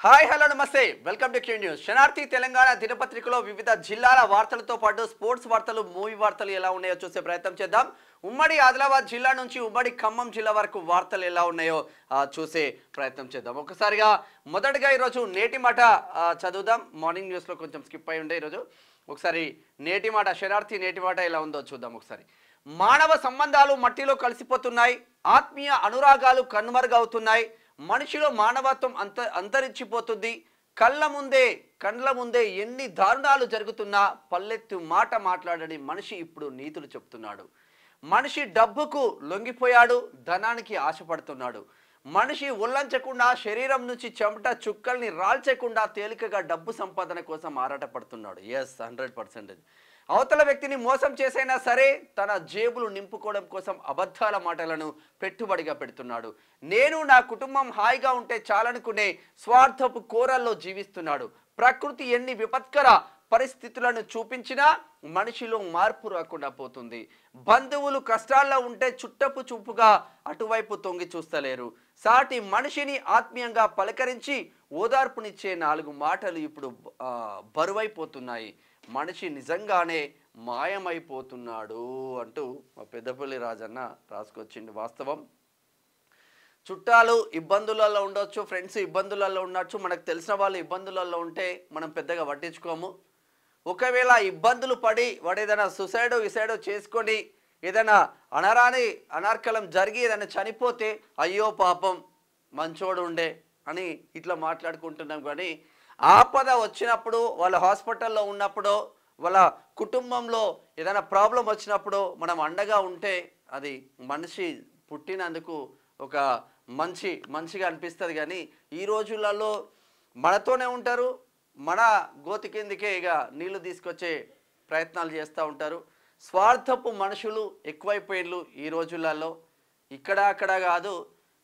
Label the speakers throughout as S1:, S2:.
S1: Hi hello నమస్తే welcome to Q news. Sanarthi Telangana దినపత్రికలో వివిధ జిల్లాల వార్తలతో పాటు స్పోర్ట్స్ వార్తలు, మూవీ వార్తలు ఎలా ఉన్నాయో చూసే ప్రయత్నం చేద్దాం. ఉమ్మడి ఆదిలాబాద్ జిల్లా నుంచి ఉమ్మడి ఖమ్మం జిల్లా వరకు వార్తలు ఎలా ఉన్నాయో చూసే ప్రయత్నం చేద్దాం. ఒకసారిగా మొదటగా ఈరోజు నేటి మాట చదువుదాం. మార్నింగ్ న్యూస్లో కొంచెం స్కిప్ అయి ఉండే ఈరోజు. ఒకసారి నేటి మాట, శనార్థి నేటి మాట ఎలా ఉందో చూద్దాం. ఒకసారి మానవ సంబంధాలు మట్టిలో కలిసిపోతున్నాయి, ఆత్మీయ అనురాగాలు కనుమరుగవుతున్నాయి, మనిషిలో మానవత్వం అంతరించిపోతుంది. కండ్ల ముందే ఎన్ని దారుణాలు జరుగుతున్నా పల్లెత్తు మాట మాట్లాడని మనిషి ఇప్పుడు నీతులు చెప్తున్నాడు. మనిషి డబ్బుకు లొంగిపోయాడు, ధనానికి ఆశపడుతున్నాడు. మనిషి ఉల్లంచకుండా, శరీరం నుంచి చెమట చుక్కల్ని రాల్చకుండా తేలికగా డబ్బు సంపాదన కోసం ఆరాటపడుతున్నాడు. ఎస్, 100%. అవతల వ్యక్తిని మోసం చేసైనా సరే తన జేబులు నింపుకోవడం కోసం అబద్ధాల మాటలను పెట్టుబడిగా పెడుతున్నాడు. నేను నా కుటుంబం హాయిగా ఉంటే చాలనుకునే స్వార్థపు కోరల్లో జీవిస్తున్నాడు. ప్రకృతి ఎన్ని విపత్కర పరిస్థితులను చూపించినా మనిషిలో మార్పు రాకుండా పోతుంది. బంధువులు కష్టాల్లో ఉంటే చుట్టపు చూపుగా అటువైపు తొంగి చూస్తలేరు. సాటి మనిషిని ఆత్మీయంగా పలకరించి ఓదార్పునిచ్చే 4 మాటలు ఇప్పుడు బరువైపోతున్నాయి. మనిషి నిజంగానే మాయమైపోతున్నాడు అంటూ మా పెద్దపల్లి రాజన్న రాసుకొచ్చింది. వాస్తవం. చుట్టాలు ఇబ్బందులలో ఉండొచ్చు, ఫ్రెండ్స్ ఇబ్బందులలో ఉండొచ్చు, మనకు తెలిసిన వాళ్ళు ఇబ్బందులలో ఉంటే మనం పెద్దగా పట్టించుకోము. ఒకవేళ ఇబ్బందులు పడి వాడు ఏదైనా సూసైడో చేసుకొని ఏదైనా అనార్కలం జరిగి ఏదైనా చనిపోతే అయ్యో పాపం మంచోడు ఉండే అని ఇట్లా మాట్లాడుకుంటున్నాం. కానీ ఆపద వచ్చినప్పుడు, వాళ్ళ హాస్పిటల్లో ఉన్నప్పుడు, వాళ్ళ కుటుంబంలో ఏదైనా ప్రాబ్లం వచ్చినప్పుడు మనం అండగా ఉంటే అది మనిషి పుట్టినందుకు ఒక మంచిగా అనిపిస్తుంది. కానీ ఈ రోజులలో మనతోనే ఉంటారు, మన గోతి కిందికే ఇక నీళ్లు తీసుకొచ్చే ప్రయత్నాలు చేస్తూ ఉంటారు. స్వార్థపు మనుషులు ఎక్కువైపోయిన్లు ఈ రోజులలో. అక్కడ కాదు,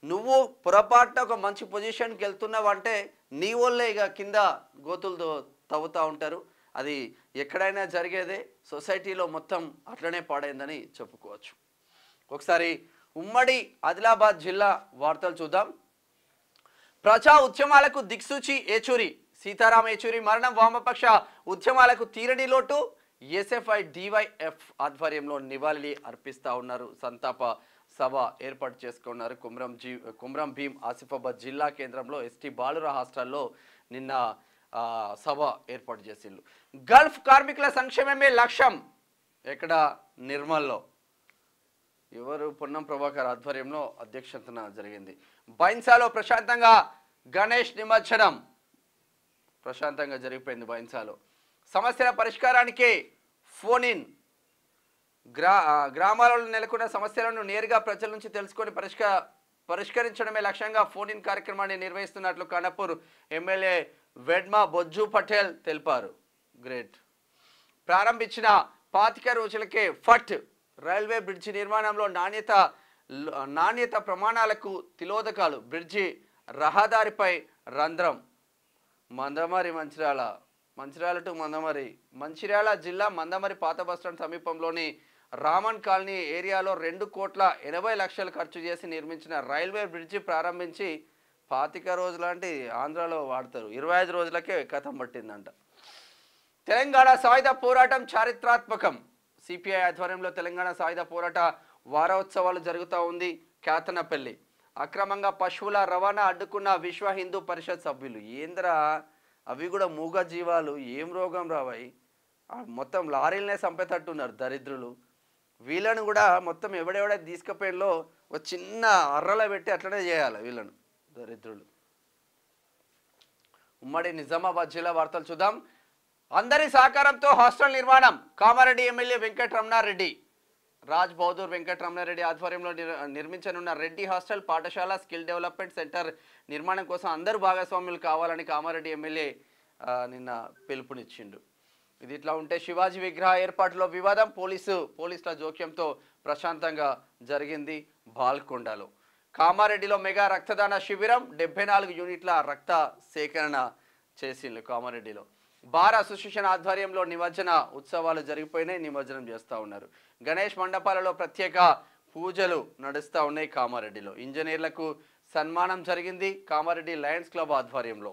S1: నువ్వు పొరపాటున ఒక మంచి పొజిషన్కి వెళ్తున్నావు అంటే నీ వల్లే ఇక కింద గోతులతో తవ్వుతూ ఉంటారు. అది ఎక్కడైనా జరిగేదే. సొసైటీలో మొత్తం అట్లనే పాడైందని చెప్పుకోవచ్చు. ఒకసారి ఉమ్మడి ఆదిలాబాద్ జిల్లా వార్తలు చూద్దాం. ప్రజా ఉద్యమాలకు దిక్సూచి ఏచూరి. సీతారాం ఏచూరి మరణం వామపక్ష ఉద్యమాలకు తీరని లోటు. ఎస్ఎఫ్ఐ డివైఎఫ్ ఆధ్వర్యంలో నివాళి అర్పిస్తూ ఉన్నారు. సంతాప సభ ఏర్పాటు చేసుకున్నారు. కుమ్రం భీం ఆసిఫాబాద్ జిల్లా కేంద్రంలో ఎస్టీ బాలుర హాస్టల్లో నిన్న సభ ఏర్పాటు చేసిండ్రు. గల్ఫ్ కార్మికుల సంక్షేమమే లక్ష్యం. ఎక్కడ? నిర్మల్లో. ఎవరు? పొన్నం ప్రభాకర్ ఆధ్వర్యంలో అధ్యక్షతన జరిగింది. బైన్సాలో ప్రశాంతంగా గణేష్ నిమజ్జనం ప్రశాంతంగా జరిగిపోయింది. బైన్సాలో సమస్యల పరిష్కారానికి ఫోన్ ఇన్. గ్రామాలలో నెలకొన్న సమస్యలను నేరుగా ప్రజల నుంచి తెలుసుకొని పరిష్కరించడమే లక్ష్యంగా ఫోన్ ఇన్ కార్యక్రమాన్ని నిర్వహిస్తున్నట్లు కనపూర్ ఎమ్మెల్యే వెడ్మా బొజ్జు పటేల్ తెలిపారు. గ్రేట్. ప్రారంభించిన 25 రోజులకే ఫట్. రైల్వే బ్రిడ్జి నిర్మాణంలో నాణ్యత ప్రమాణాలకు తిలోదకాలు. బ్రిడ్జి రహదారిపై రంధ్రం. మంచిర్యాల టు మంచిర్యాల జిల్లా మందమరి పాత బస్టాండ్ సమీపంలోని రామన్ కాలనీ ఏరియాలో 2,80,00,000 ఖర్చు చేసి నిర్మించిన రైల్వే బ్రిడ్జి ప్రారంభించి 25 రోజులు అంటే ఆంధ్రాలో వాడతారు, 25 రోజులకే కథం పట్టిందంట. తెలంగాణ సాయుధ పోరాటం చారిత్రాత్మకం. సిపిఐ ఆధ్వర్యంలో తెలంగాణ సాయుధ పోరాట వారోత్సవాలు జరుగుతూ ఉంది. కేతనపల్లి. అక్రమంగా పశువుల రవాణా అడ్డుకున్న విశ్వ హిందూ పరిషత్ సభ్యులు. ఏంద్రా అవి కూడా మూగ జీవాలు, ఏం రోగం రావాయి, మొత్తం లారీలనే చంపేటట్టున్నారు దరిద్రులు. వీళ్ళను కూడా మొత్తం ఎవడెవడైతే తీసుకుపోయినలో ఒక చిన్న అర్రలో పెట్టి అట్లనే చేయాలి వీళ్ళను, దరిద్రులు. ఉమ్మడి నిజామాబాద్ జిల్లా వార్తలు చూద్దాం. అందరి సహకారంతో హాస్టల్ నిర్మాణం. కామారెడ్డి ఎమ్మెల్యే వెంకటరమణారెడ్డి. రాజ్ బహదూర్ వెంకటరమణారెడ్డి ఆధ్వర్యంలో నిర్మించనున్న రెడ్డి హాస్టల్ పాఠశాల స్కిల్ డెవలప్మెంట్ సెంటర్ నిర్మాణం కోసం అందరూ భాగస్వాములు కావాలని కామారెడ్డి ఎమ్మెల్యే నిన్న పిలుపునిచ్చిండు. ఇది ఇట్లా ఉంటే శివాజీ విగ్రహ ఏర్పాటులో వివాదం. పోలీసుల జోక్యంతో ప్రశాంతంగా జరిగింది బాల్కొండలో. కామారెడ్డిలో మెగా రక్తదాన శిబిరం. 74 యూనిట్ల రక్త సేకరణ చేసిండ్రు కామారెడ్డిలో. బార్ అసోసియేషన్ ఆధ్వర్యంలో నిమజ్జన ఉత్సవాలు జరిగిపోయినాయి. నిమజ్జనం చేస్తూ ఉన్నారు. గణేష్ మండపాలలో ప్రత్యేక పూజలు నడుస్తూ ఉన్నాయి కామారెడ్డిలో. ఇంజనీర్లకు సన్మానం జరిగింది కామారెడ్డి లయన్స్ క్లబ్ ఆధ్వర్యంలో.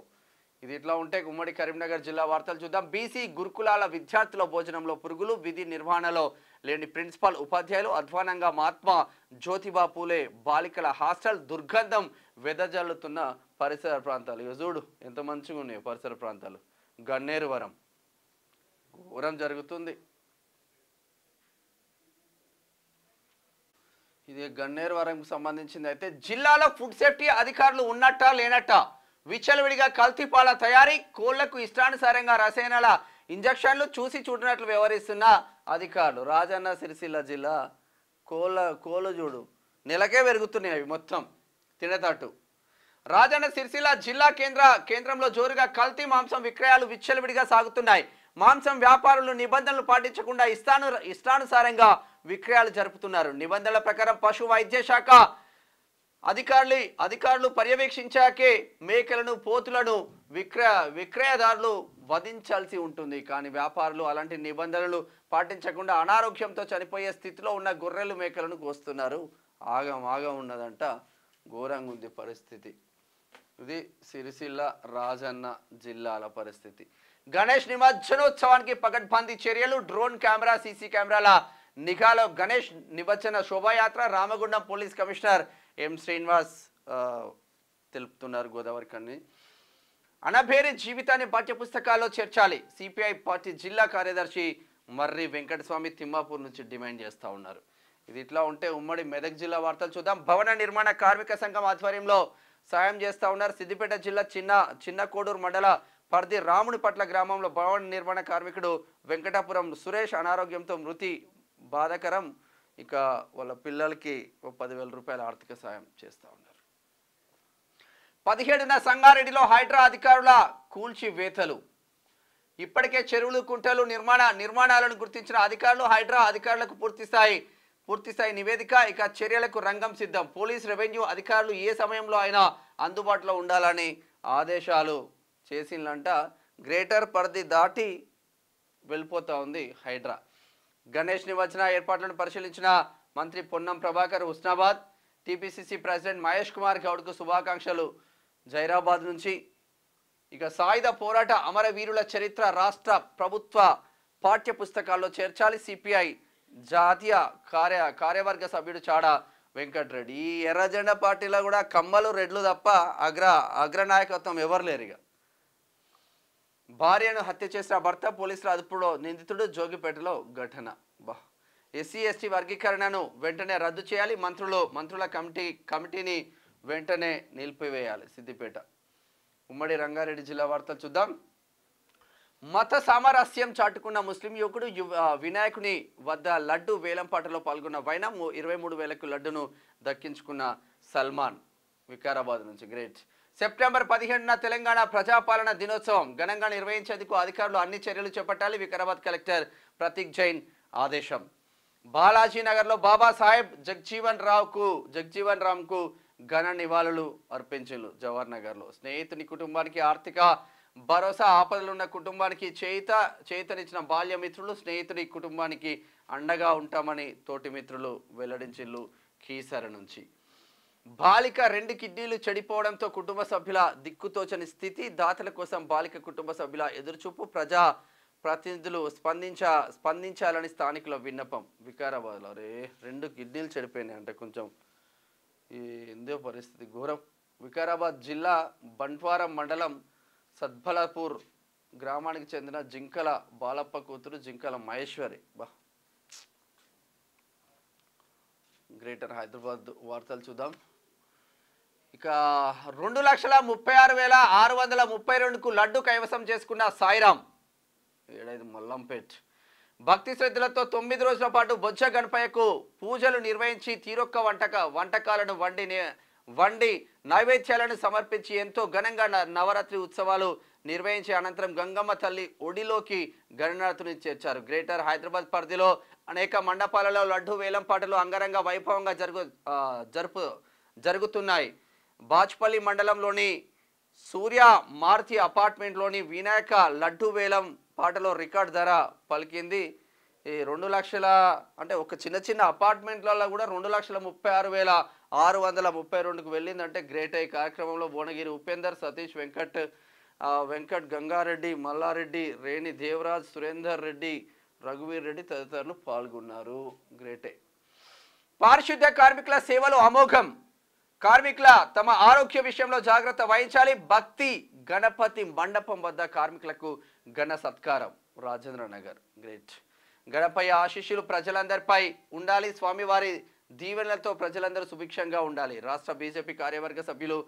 S1: ఇది ఇట్లా ఉంటే ఉమ్మడి కరీంనగర్ జిల్లా వార్తలు చూద్దాం. బీసీ గురుకులాల విద్యార్థుల భోజనంలో పురుగులు, విధి నిర్వహణలో లేని ప్రిన్సిపాల్ ఉపాధ్యాయులు, అధ్వానంగా మహాత్మా జ్యోతిబా పూలే బాలికల హాస్టల్, దుర్గంధం వెదజల్లుతున్న పరిసర ప్రాంతాలు. ఇక చూడు ఎంత మంచిగా ఉన్నాయి పరిసర ప్రాంతాలు. గన్నేరువరం ఘోరం జరుగుతుంది. ఇది గన్నేరువరంకు సంబంధించింది. అయితే జిల్లాలో ఫుడ్ సేఫ్టీ అధికారులు ఉన్నట్టా లేనట్టా, విచ్చలవిడిగా కల్తీపాల తయారీ, కోళ్లకు ఇష్టానుసారంగా రసాయనాల ఇంజక్షన్లు చూసి చూడనట్లు వ్యవహరిస్తున్న అధికారులు. రాజన్న సిరిసిల్ల జిల్లా కోళ్ళు చూడు నెలకే పెరుగుతున్నాయి అవి మొత్తం తినేటట్టు. రాజన్న సిరిసిల్ల జిల్లా కేంద్రంలో జోరుగా కల్తీ మాంసం విక్రయాలు విచ్చలవిడిగా సాగుతున్నాయి. మాంసం వ్యాపారులు నిబంధనలు పాటించకుండా ఇష్టానుసారంగా విక్రయాలు జరుపుతున్నారు. నిబంధనల ప్రకారం పశు వైద్య శాఖ అధికారులు పర్యవేక్షించాకే మేకలను, పోతులను విక్రయదారులు వధించాల్సి ఉంటుంది. కానీ వ్యాపారులు అలాంటి నిబంధనలు పాటించకుండా అనారోగ్యంతో చనిపోయే స్థితిలో ఉన్న గొర్రెలు, మేకలను కోస్తున్నారు. ఆగం ఉన్నదంట. ఘోరంగా ఉంది పరిస్థితి. ఇది సిరిసిల్ల రాజన్న జిల్లాల పరిస్థితి. గణేష్ నిమజ్జనోత్సవానికి పకడ్బందీ చర్యలు, డ్రోన్ కెమెరా, సీసీ కెమెరాల నిఘాలో గణేష్ నిమజ్జన శోభాయాత్ర. Ramagundam police commissioner M Srinivas తెలుపుతున్నారు. గోదావరి కన్ని అనభేరి జీవితాన్ని పాఠ్యపుస్తకాల్లో చేర్చాలి. సిపిఐ పార్టీ జిల్లా కార్యదర్శి మర్రి వెంకటస్వామి తిమ్మాపూర్ నుంచి డిమాండ్ చేస్తూ ఉన్నారు. ఇది ఇట్లా ఉంటే ఉమ్మడి మెదక్ జిల్లా వార్తలు చూద్దాం. భవన నిర్మాణ కార్మిక సంఘం ఆధ్వర్యంలో సాయం చేస్తూ ఉన్నారు. సిద్దిపేట జిల్లా చిన్న కోడూరు మండల పరిధి రామునిపట్ల గ్రామంలో భవన నిర్మాణ కార్మికుడు వెంకటాపురం సురేష్ అనారోగ్యంతో మృతి బాధాకరం. ఇక వాళ్ళ పిల్లలకి 10,000 రూపాయల ఆర్థిక సాయం చేస్తూ ఉన్నారు. 17న సంగారెడ్డిలో హైడ్రా అధికారుల కూల్చివేతలు. ఇప్పటికే చెరువులు, కుంటలు నిర్మాణాలను గుర్తించిన అధికారులు హైడ్రా అధికారులకు పూర్తిస్థాయి నివేదిక. ఇక చర్యలకు రంగం సిద్ధం. పోలీస్, రెవెన్యూ అధికారులు ఏ సమయంలో అయినా అందుబాటులో ఉండాలని ఆదేశాలు చేసిందంట. గ్రేటర్ పరిధి దాటి వెళ్ళిపోతూ ఉంది హైడ్రా. గణేష్ నిమజ్జన ఏర్పాట్లను పరిశీలించిన మంత్రి పొన్నం ప్రభాకర్ హుస్నాబాద్. టీపీసీసీ ప్రెసిడెంట్ మహేష్ కుమార్ గౌడ్కు శుభాకాంక్షలు జైరాబాద్ నుంచి. ఇక సాయుధ పోరాట అమరవీరుల చరిత్ర రాష్ట్ర ప్రభుత్వ పాఠ్య పుస్తకాల్లో చేర్చాలి. సిపిఐ జాతీయ కార్యవర్గ సభ్యుడు చాడ వెంకటరెడ్డి. ఈ ఎర్రజెండా పార్టీలో కూడా కమ్మలు, రెడ్లు తప్ప అగ్రనాయకత్వం ఎవరు లేరు. ఇక భార్యను హత్య చేసిన భర్త పోలీసుల అదుపులో నిందితుడు. జోగిపేటలో ఘటన. ఎస్సీ ఎస్టీ వర్గీకరణను వెంటనే రద్దు చేయాలి. మంత్రుల కమిటీని వెంటనే నిలిపివేయాలి. సిద్దిపేట. ఉమ్మడి రంగారెడ్డి జిల్లా వార్తలు చూద్దాం. మత సామరస్యం చాటుకున్న ముస్లిం యువకుడు వినాయకుని వద్ద లడ్డు వేలంపాటలో పాల్గొన్న వైనం. 23,000కు లడ్డును దక్కించుకున్న సల్మాన్. వికారాబాద్ నుంచి గ్రేట్. సెప్టెంబర్ 15న తెలంగాణ ప్రజాపాలన దినోత్సవం ఘనంగా నిర్వహించేందుకు అధికారులు అన్ని చర్యలు చేపట్టాలి. వికారాబాద్ కలెక్టర్ ప్రతీక్ జైన్ ఆదేశం. బాలాజీనగర్లో బాబాసాహెబ్ జగ్జీవన్ రామ్కు ఘన నివాళులు అర్పించారు. జవహర్ నగర్లో స్నేహితుని కుటుంబానికి ఆర్థిక భరోసా. ఆపదలున్న కుటుంబానికి చేతనిచ్చిన బాల్యమిత్రులు. స్నేహితుడి కుటుంబానికి అండగా ఉంటామని తోటి మిత్రులు వెల్లడించిల్లు. కీసర నుంచి. బాలిక 2 కిడ్నీలు చెడిపోవడంతో కుటుంబ సభ్యుల దిక్కుతోచని స్థితి. దాతల కోసం బాలిక కుటుంబ సభ్యుల ఎదురుచూపు. ప్రజా ప్రతినిధులు స్పందించాలని స్థానికుల విన్నపం. వికారాబాద్లో 2 కిడ్నీలు చెడిపోయినాయి అంటే కొంచెం ఎందో పరిస్థితి ఘోరం. వికారాబాద్ జిల్లా బంట్వారం మండలం సద్బలాపూర్ గ్రామానికి చెందిన జింకల బాలప్ప కూతురు జింకల మహేశ్వరి. గ్రేటర్ హైదరాబాద్ వార్తలు చూద్దాం. ఇక 2,36,632కు లడ్డు కైవసం చేసుకున్న సాయిరామ్. ఏడైదు మల్లంపేట్. భక్తి శ్రద్ధలతో 9 రోజుల పాటు బొజ్జ గణపయ్యకు పూజలు నిర్వహించి తీరొక్క వంటకాలను వండి నైవేద్యాలను సమర్పించి ఎంతో ఘనంగా నవరాత్రి ఉత్సవాలు నిర్వహించి అనంతరం గంగమ్మ తల్లి ఒడిలోకి గణనాథుని చేర్చారు. గ్రేటర్ హైదరాబాద్ పరిధిలో అనేక మండపాలలో లడ్డు వేలంపాటలు అంగరంగ వైభవంగా జరుగుతున్నాయి. బాచ్పల్లి మండలంలోని సూర్య మారుతి అపార్ట్మెంట్లోని వినాయక లడ్డు వేలం పాటలో రికార్డ్ ధర పలికింది. ఈ 2 లక్షల అంటే ఒక చిన్న అపార్ట్మెంట్లలో కూడా 2,36,632కు వెళ్ళిందంటే గ్రేట్. ఈ కార్యక్రమంలో భువనగిరి ఉపేందర్, సతీష్, వెంకట్, వెంకట్ గంగారెడ్డి, మల్లారెడ్డి, రేణి దేవరాజ్, సురేందర్ రెడ్డి, రఘువీర్ రెడ్డి తదితరులు పాల్గొన్నారు. గ్రేటే. పారిశుద్ధ్య కార్మికుల సేవలు అమోఘం. కార్మికుల తమ ఆరోగ్య విషయంలో జాగ్రత్త వహించాలి. భక్తి గణపతి మండపం వద్ద కార్మికులకు ఘన సత్కారం. రాజేంద్ర నగర్. గ్రేట్. గణపయ్య ఆశీస్సులు ప్రజలందరిపై ఉండాలి. స్వామివారి దీవెనలతో ప్రజలందరూ సుభిక్షంగా ఉండాలి. రాష్ట్ర బీజేపీ కార్యవర్గ సభ్యులు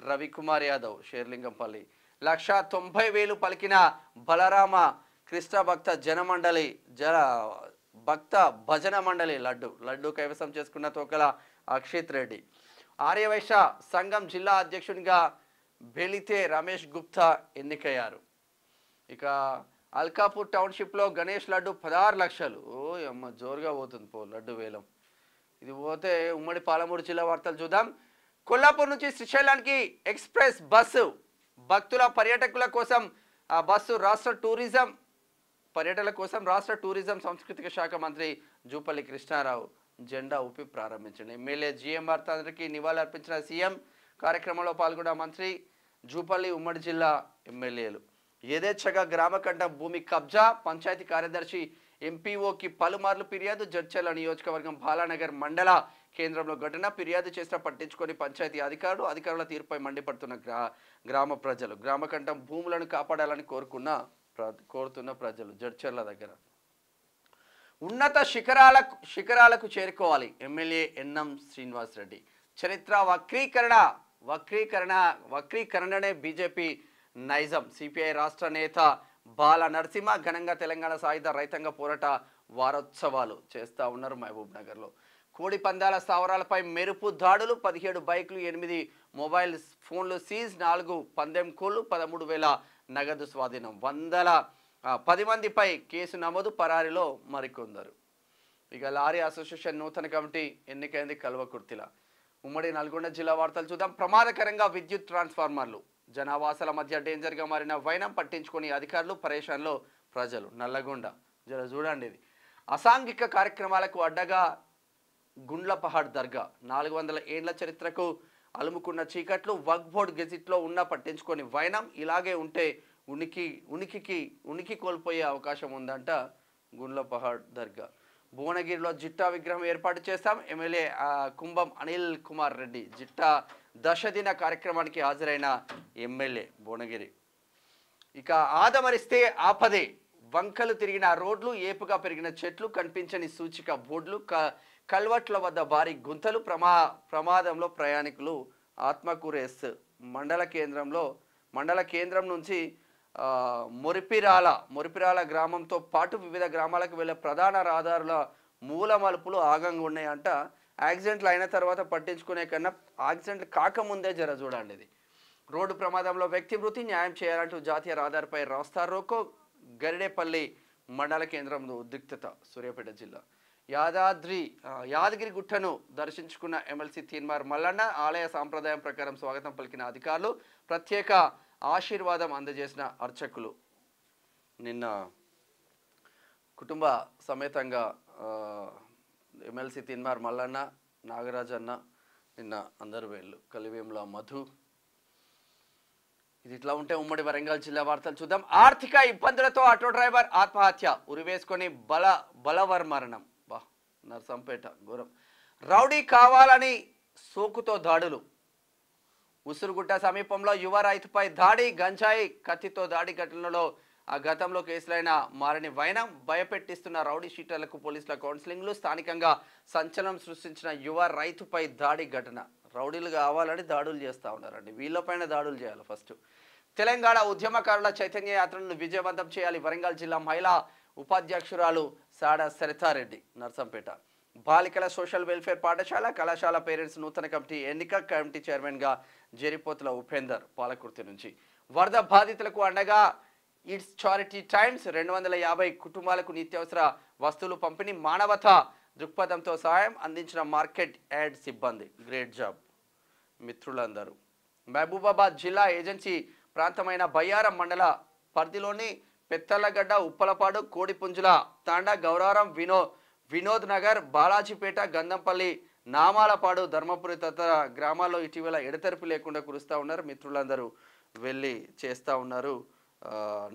S1: రవికుమార్ యాదవ్, షేర్లింగంపల్లి. 1,90,000 పలికిన బలరామ కృష్ణ భక్త జనమండలి భక్త భజన మండలి లడ్డు కైవసం చేసుకున్న తోకల అక్షిత్ రెడ్డి. ఆర్యవైశ్య సంఘం జిల్లా అధ్యక్షునిగా బెలితే రమేష్ గుప్తా ఎన్నికయ్యారు. ఇక అల్కాపూర్ టౌన్షిప్లో గణేష్ లడ్డు 16 లక్షలు. ఓ అమ్మ, జోరుగా పోతుంది పో లడ్డు వేలం. ఇది పోతే ఉమ్మడి పాలమూరు జిల్లా వార్తలు చూద్దాం. కొల్లాపూర్ నుంచి శ్రీశైలానికి ఎక్స్ప్రెస్ బస్సు. భక్తుల పర్యాటకుల కోసం ఆ బస్సు పర్యటనల కోసం రాష్ట్ర టూరిజం సాంస్కృతిక శాఖ మంత్రి జూపల్లి కృష్ణారావు జెండా ఊపి ప్రారంభించారు. ఎమ్మెల్యే జిఎంఆర్ తండ్రికి నివాళులర్పించిన సీఎం. కార్యక్రమంలో పాల్గొన్న మంత్రి జూపల్లి, ఉమ్మడి జిల్లా ఎమ్మెల్యేలు. యథేచ్ఛగా గ్రామకంఠం భూమి కబ్జా. పంచాయతీ కార్యదర్శి ఎంపీఓకి పలుమార్లు ఫిర్యాదు. జడ్చర్ల నియోజకవర్గం బాలానగర్ మండల కేంద్రంలో ఘటన. ఫిర్యాదు చేసిన పట్టించుకొని పంచాయతీ అధికారుల తీరుపై మండిపడుతున్న గ్రామ ప్రజలు. గ్రామకంఠం భూములను కాపాడాలని కోరుతున్న ప్రజలు. జడ్చర్ల దగ్గర ఉన్నత శిఖరాలకు చేరుకోవాలి. MLA NM Srinivas Reddy. చరిత్ర వక్రీకరణనే బీజేపీ నైజం. సిపిఐ రాష్ట్ర నేత బాల నరసింహ ఘనంగా తెలంగాణ సాయుధ రైతాంగ పోరాట వారోత్సవాలు చేస్తూ ఉన్నారు మహబూబ్ నగర్లో. కోడి పందాల స్థావరాలపై మెరుపు దాడులు. 17 బైకులు, 8 మొబైల్ ఫోన్లు సీజ్. 4 పందెం కోళ్లు, 13,000 నగదు స్వాధీనం. 10 మందిపై కేసు నమోదు. పరారీలో మరికొందరు. ఇక లారీ అసోసియేషన్ నూతన కమిటీ ఎన్నికైంది కల్వకుర్తిల. ఉమ్మడి నల్గొండ జిల్లా వార్తలు చూద్దాం. ప్రమాదకరంగా విద్యుత్ ట్రాన్స్ఫార్మర్లు. జనావాసాల మధ్య డేంజర్గా మారిన వైనం. పట్టించుకొని అధికారులు, పరేషాన్లో ప్రజలు. నల్లగొండ చూడండి. ఇది అసాంఘిక కార్యక్రమాలకు అడ్డగా గుండ్లపహాడ్ దర్గా. 400 ఏండ్ల చరిత్రకు అలుముకున్న చీకట్లు. వక్ఫ్ బోర్డ్ గెజిట్లో ఉన్న పట్టించుకొని వైనం. ఇలాగే ఉంటే ఉనికి కోల్పోయే అవకాశం ఉందంట గుండ్లపహాడ్ దర్గా. భువనగిరిలో జిట్టా విగ్రహం ఏర్పాటు చేస్తాం. ఎమ్మెల్యే కుంభం అనిల్ కుమార్ రెడ్డి. జిట్టా దశదిన కార్యక్రమానికి హాజరైన ఎమ్మెల్యే భువనగిరి. ఇక ఆదమరిస్తే ఆపదే. వంకలు తిరిగిన రోడ్లు, ఏపుగా పెరిగిన చెట్లు, కనిపించని సూచిక బోర్డులు, కల్వట్ల వద్ద భారీ గుంతలు. ప్రమాదంలో ప్రయాణికులు. ఆత్మకూరేస్ మండల కేంద్రం నుంచి మొరిపిరాల గ్రామంతో పాటు వివిధ గ్రామాలకు వెళ్ళే ప్రధాన రహదారుల మూల మలుపులు ఆగంగా ఉన్నాయంట. యాక్సిడెంట్లు అయిన తర్వాత పట్టించుకునే కన్నా యాక్సిడెంట్లు కాకముందే చూడండి. ఇది రోడ్డు ప్రమాదంలో వ్యక్తి మృతి. న్యాయం చేయాలంటూ జాతీయ రహదారిపై రాస్తా రోకో. గరిడేపల్లి మండల కేంద్రంలో ఉద్రిక్తత. సూర్యాపేట జిల్లా యాదగిరి గుట్టను దర్శించుకున్న ఎమ్మెల్సీ తీన్మార్ మల్లన్న. ఆలయ సాంప్రదాయం ప్రకారం స్వాగతం పలికిన అధికారులు. ప్రత్యేక ఆశీర్వాదం అందజేసిన అర్చకులు. నిన్న కుటుంబ సమేతంగా ఎమ్మెల్సీ తీన్మార్ మల్లన్న, నాగరాజన్న నిన్న అందరు వేళ్ళు. కలివేముల మధు. ఇది ఇట్లా ఉంటే ఉమ్మడి వరంగల్ జిల్లా వార్తలు చూద్దాం. ఆర్థిక ఇబ్బందులతో ఆటో డ్రైవర్ ఆత్మహత్య. ఉరివేసుకొని బలవర్ మరణం. నర్సంపేట ఘోరం. రౌడీ కావాలని సోకుతో దాడులు. ఉసురుగుట్ట సమీపంలో యువ రైతుపై దాడి. గంజాయి కత్తితో దాడి ఘటనలో గతంలో కేసులైన మారని వైనం. భయపెట్టిస్తున్న రౌడీ షీటర్లకు పోలీసుల కౌన్సిలింగ్లు. స్థానికంగా సంచలనం సృష్టించిన యువ రైతుపై దాడి ఘటన. రౌడీలు కావాలని దాడులు చేస్తూ ఉన్నారండి. వీళ్ళపైన దాడులు చేయాలి ఫస్ట్. తెలంగాణ ఉద్యమకారుల చైతన్య యాత్రను విజయవంతం చేయాలి. వరంగల్ జిల్లా మహిళా ఉపాధ్యక్షురాలు సాడ సరితారెడ్డి. నర్సంపేట బాలికల సోషల్ వెల్ఫేర్ పాఠశాల కళాశాల పేరెంట్స్ నూతన కమిటీ ఎన్నిక. కమిటీ చైర్మన్గా జెరిపోతుల ఉపేందర్. పాలకుర్తి నుంచి వరద బాధితులకు అండగా ఇట్స్ చారిటీ టైమ్స్. 250 కుటుంబాలకు నిత్యావసర వస్తువులు పంపిణీ. మానవతా దృక్పథంతో సహాయం అందించిన మార్కెట్ యాడ్ సిబ్బంది. గ్రేట్ జాబ్ మిత్రులందరూ. మహబూబాబాద్ జిల్లా ఏజెన్సీ ప్రాంతమైన బయ్యారం మండల పరిధిలోని పెత్తలగడ్డ, ఉప్పలపాడు, కోడిపుంజుల తాండా, గౌరారం, వినోద్ నగర్, బాలాజీపేట, గంధంపల్లి, నామాలపాడు, ధర్మపురి తదితర గ్రామాల్లో ఇటీవల ఎడతెరిపి లేకుండా కురుస్తూ ఉన్నారు. మిత్రులందరూ వెళ్ళి చేస్తూ ఉన్నారు.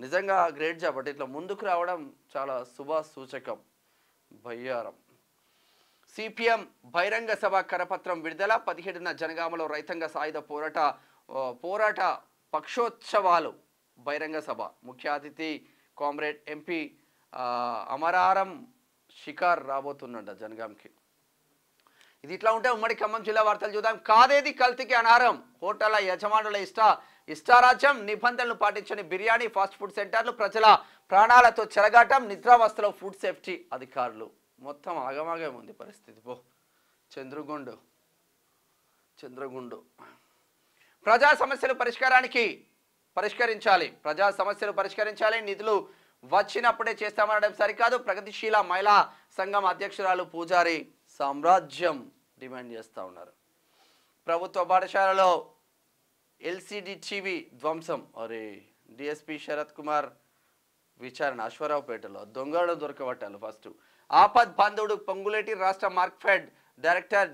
S1: నిజంగా గ్రేట్ జాబ్. అంటే ఇట్లా ముందుకు రావడం చాలా శుభ సూచకం. బయ్యారం సిపిఎం బహిరంగ సభ కరపత్రం విడుదల. 17న జనగామలో రైతాంగ సాయుధ పోరాట పక్షోత్సవాలు బహిరంగ సభ. ముఖ్య అతిథి కామ్రేడ్ ఎంపీ అమరారం షికార్ రాబోతున్నట జనగాంకి. ఇది ఇట్లా ఉంటే ఉమ్మడి ఖమ్మం జిల్లా వార్తలు చూద్దాం. కాదేది కల్తీకి అనారం. హోటళ్ల యజమానుల ఇష్టారాజ్యం. నిబంధనలు పాటించని బిర్యానీ ఫాస్ట్ ఫుడ్ సెంటర్లు. ప్రజల ప్రాణాలతో చెలగాటం. నిద్రావస్థలో ఫుడ్ సేఫ్టీ అధికారులు. మొత్తం ఆగమాగం ఉంది పరిస్థితి. చంద్రగుండు ప్రజా సమస్యలు పరిష్కరించాలి. నిధులు వచ్చినప్పుడే చేస్తామనడం సరికాదు. ప్రగతిశీల మహిళా సంఘం అధ్యక్షురాలు పూజారి సామ్రాజ్యం డిమాండ్ చేస్తూ ఉన్నారు. ప్రభుత్వ పాఠశాలలో ఎల్సిడి టీవీ ధ్వంసం. అరే డిఎస్పీ శరత్ కుమార్ విచారణ. అశ్వరావుపేటలో దొంగలను దొరకబట్టాలి. ఫస్ట్ ఆపద్ బాంధవుడు పొంగులేటి. రాష్ట్ర Markfed director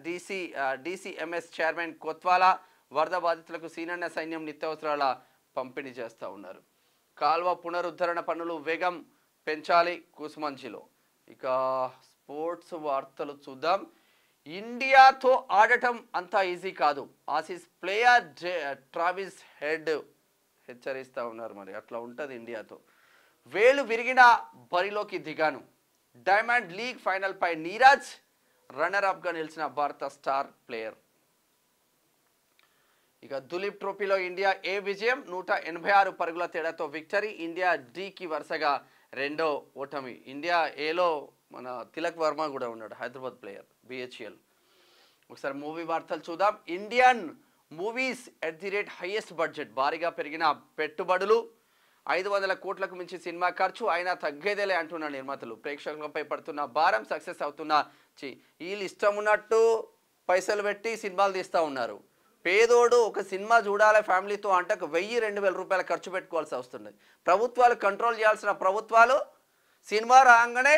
S1: DCMS chairman Kotwala. వరద బాధితులకు సీనన్న సైన్యం నిత్యావసరాల పంపిణీ చేస్తూ ఉన్నారు. కాల్వ పునరుద్ధరణ పనులు వేగం పెంచాలి కూసుమంచిలో. ఇక స్పోర్ట్స్ వార్తలు చూద్దాం. ఇండియాతో ఆడటం అంత ఈజీ కాదు. ఆసీస్ ప్లేయర్ ట్రావిస్ హెడ్ హెచ్చరిస్తూ ఉన్నారు. మరి అట్లా ఉంటుంది ఇండియాతో. వేలు విరిగిన బరిలోకి దిగాను. డైమండ్ లీగ్ ఫైనల్ పై నీరజ్ రన్నర్ అప్ గా నిలిచిన భారత స్టార్ ప్లేయర్. ఇక దులీప్ ట్రోఫీలో ఇండియా ఏ విజయం. 186 పరుగుల తేడాతో విక్టరీ. ఇండియా డీకి వరుసగా రెండో ఓటమి. ఇండియా ఏలో మన తిలక్ వర్మ కూడా ఉన్నాడు, హైదరాబాద్ ప్లేయర్, బిహెచ్ఎల్. ఒకసారి మూవీ వార్తలు చూద్దాం. Indian movies @ highest budget. భారీగా పెరిగిన పెట్టుబడులు. 500 కోట్లకు మించి సినిమా ఖర్చు. అయినా తగ్గేదేలే అంటున్న నిర్మాతలు. ప్రేక్షకులపై పడుతున్న భారం సక్సెస్ అవుతున్న వీళ్ళు ఇష్టం ఉన్నట్టు పైసలు పెట్టి సినిమాలు తీస్తూ ఉన్నారు. పేదోడు ఒక సినిమా చూడాలి ఫ్యామిలీతో అంటే 1000-2000 రూపాయలు ఖర్చు పెట్టుకోవాల్సి వస్తుంది. ప్రభుత్వాలు కంట్రోల్ చేయాల్సిన ప్రభుత్వాలు సినిమా రాగానే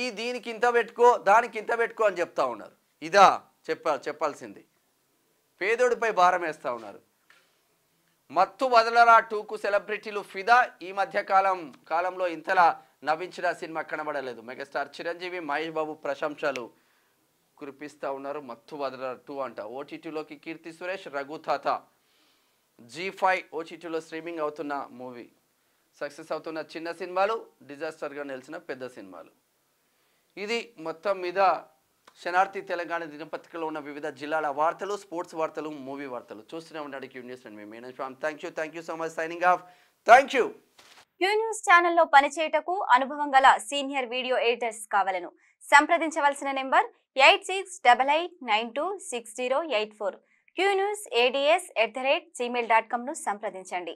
S1: ఈ దీనికి ఇంత పెట్టుకో దానికి ఇంత పెట్టుకో అని చెప్తా ఉన్నారు. ఇదా చెప్పాల్సింది. పేదోడిపై భారం వేస్తూ ఉన్నారు. మత్తు వదలరా 2కు సెలబ్రిటీలు ఫిదా. ఈ మధ్య కాలంలో ఇంతలా నవ్వించిన సినిమా కనబడలేదు. మెగాస్టార్ చిరంజీవి, మహేష్ బాబు ప్రశంసలు కురిపిస్తూ ఉన్నారు. మత్తు వదలరా 2 అంట. ఓటీటీలోకి కీర్తి సురేష్, రఘుతాత. G5 ఓటీటీలో స్ట్రీమింగ్ అవుతున్న మూవీ. సక్సెస్ అవుతున్న చిన్న సినిమాలు, డిజాస్టర్గా నిలిచిన పెద్ద సినిమాలు. ఇది మొత్తం మీద శనార్థి తెలంగాణ దినపత్రికలో ఉన్న వివిధ జిల్లాల వార్తలు, స్పోర్ట్స్ వార్తలు, మూవీ వార్తలు చూస్తూనే ఉండండి Q news. And me thank you so much. Signing off. Thank you.
S2: Q news ఛానల్లో పనిచేయటకు అనుభవం గల సీనియర్ వీడియో ఎడిటర్స్ కావాలను సంప్రదించవలసిన నెంబర్ 8688926084. qnewsads@gmail.com ను సంప్రదించండి.